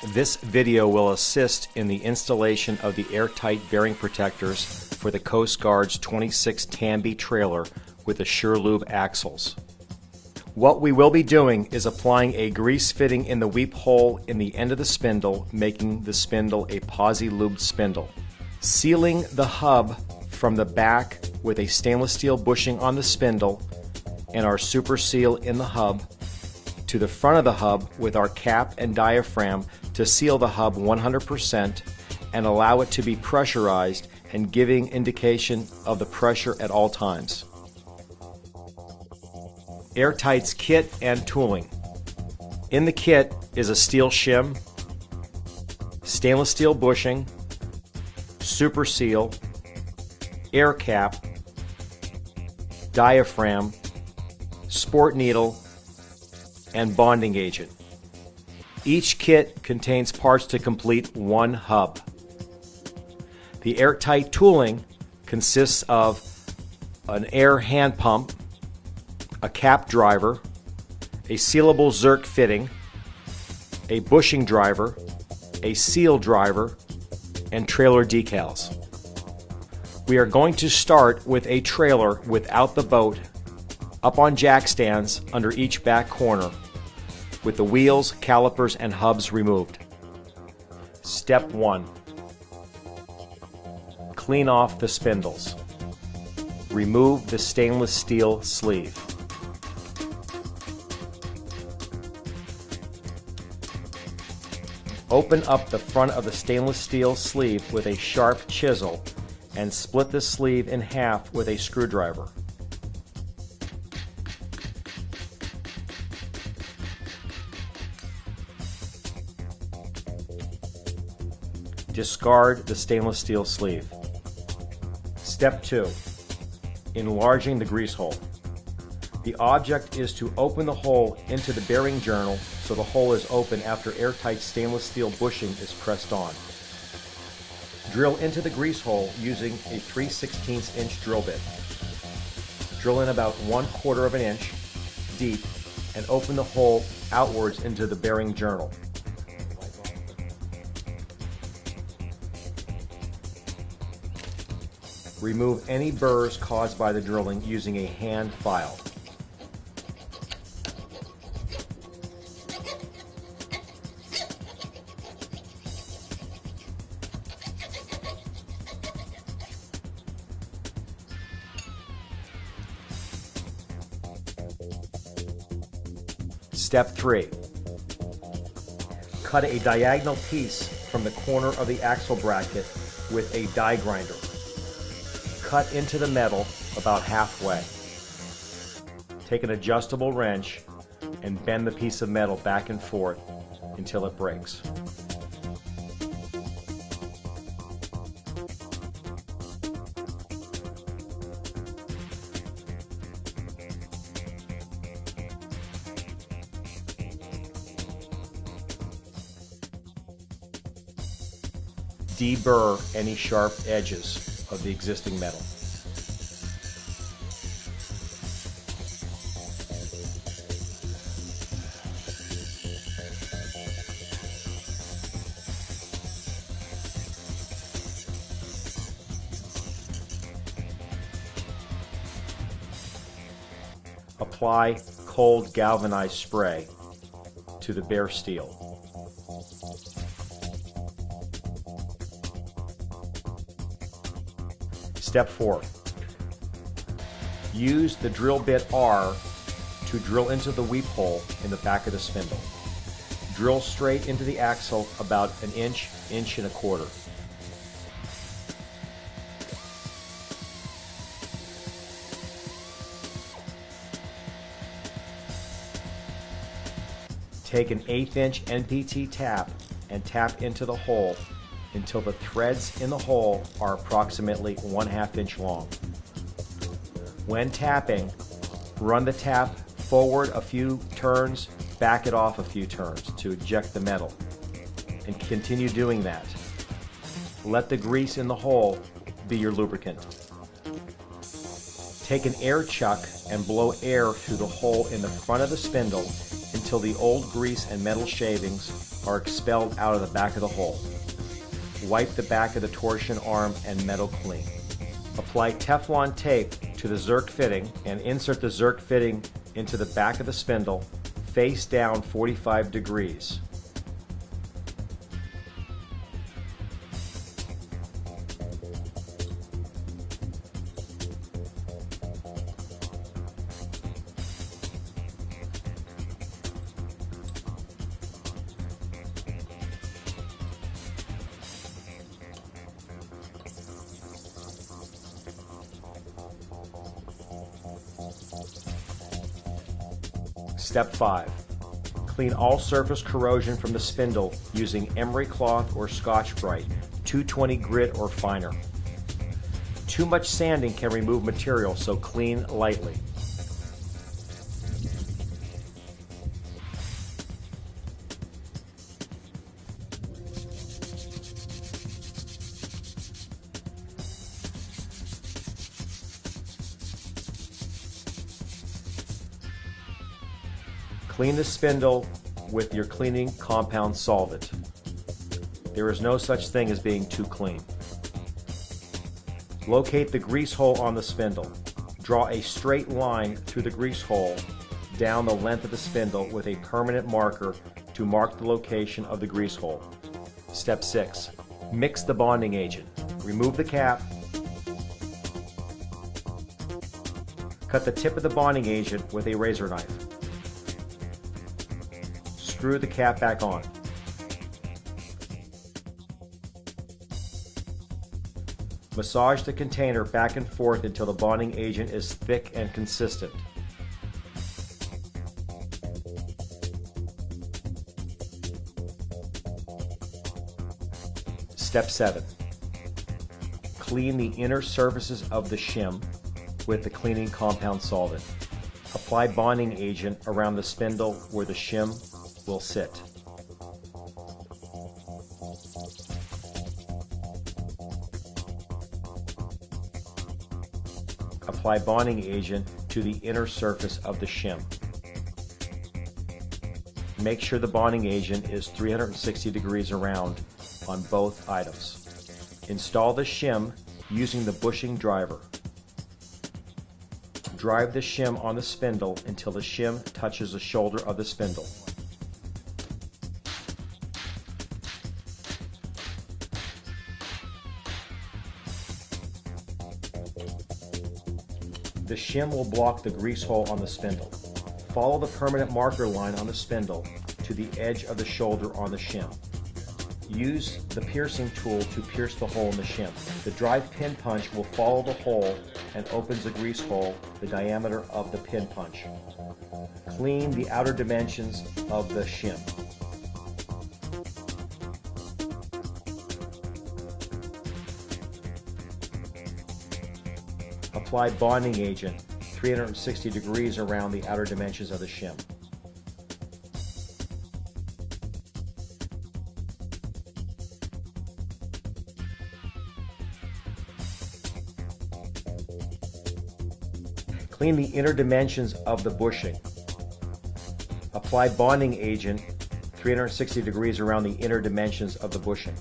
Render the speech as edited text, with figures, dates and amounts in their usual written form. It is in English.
This video will assist in the installation of the airtight bearing protectors for the Coast Guard's 26 TANB trailer with the SureLube axles. What we will be doing is applying a grease fitting in the weep hole in the end of the spindle, making the spindle a posi-lubed spindle. Sealing the hub from the back with a stainless steel bushing on the spindle and our super seal in the hub, to the front of the hub with our cap and diaphragm to seal the hub 100% and allow it to be pressurized and giving indication of the pressure at all times. Airtight's kit and tooling. In the kit is a steel shim, stainless steel bushing, super seal, air cap, diaphragm, sport needle, and bonding agent. Each kit contains parts to complete one hub. The airtight tooling consists of an air hand pump, a cap driver, a sealable Zerk fitting, a bushing driver, a seal driver, and trailer decals. We are going to start with a trailer without the boat, up on jack stands under each back corner, with the wheels, calipers, and hubs removed. Step 1. Clean off the spindles. Remove the stainless steel sleeve. Open up the front of the stainless steel sleeve with a sharp chisel and split the sleeve in half with a screwdriver. Discard the stainless steel sleeve. Step 2. Enlarging the grease hole. The object is to open the hole into the bearing journal so the hole is open after airtight stainless steel bushing is pressed on. Drill into the grease hole using a 3/16 inch drill bit. Drill in about 1/4 of an inch deep and open the hole outwards into the bearing journal. Remove any burrs caused by the drilling using a hand file. Step 3. Cut a diagonal piece from the corner of the axle bracket with a die grinder. Cut into the metal about halfway. Take an adjustable wrench and bend the piece of metal back and forth until it breaks. Deburr any sharp edges of the existing metal. Apply cold galvanized spray to the bare steel. Step 4. Use the drill bit R to drill into the weep hole in the back of the spindle. Drill straight into the axle about an inch, inch and a quarter. Take an 1/8 inch NPT tap and tap into the hole until the threads in the hole are approximately 1/2 inch long. When tapping, run the tap forward a few turns, back it off a few turns to eject the metal, and continue doing that. Let the grease in the hole be your lubricant. Take an air chuck and blow air through the hole in the front of the spindle until the old grease and metal shavings are expelled out of the back of the hole. Wipe the back of the torsion arm and metal clean. Apply Teflon tape to the Zerk fitting and insert the Zerk fitting into the back of the spindle, face down 45 degrees. Step 5. Clean all surface corrosion from the spindle using emery cloth or Scotch-Brite, 220 grit or finer. Too much sanding can remove material, so clean lightly. Clean the spindle with your cleaning compound solvent. There is no such thing as being too clean. Locate the grease hole on the spindle. Draw a straight line through the grease hole down the length of the spindle with a permanent marker to mark the location of the grease hole. Step 6. Mix the bonding agent. Remove the cap. Cut the tip of the bonding agent with a razor knife. Screw the cap back on. Massage the container back and forth until the bonding agent is thick and consistent. Step 7. Clean the inner surfaces of the shim with the cleaning compound solvent. Apply bonding agent around the spindle where the shim will sit. Apply bonding agent to the inner surface of the shim. Make sure the bonding agent is 360 degrees around on both items. Install the shim using the bushing driver. Drive the shim on the spindle until the shim touches the shoulder of the spindle. The shim will block the grease hole on the spindle. Follow the permanent marker line on the spindle to the edge of the shoulder on the shim. Use the piercing tool to pierce the hole in the shim. The drive pin punch will follow the hole and opens the grease hole the diameter of the pin punch. Clean the outer dimensions of the shim. Apply bonding agent 360 degrees around the outer dimensions of the shim. Clean the inner dimensions of the bushing. Apply bonding agent 360 degrees around the inner dimensions of the bushing.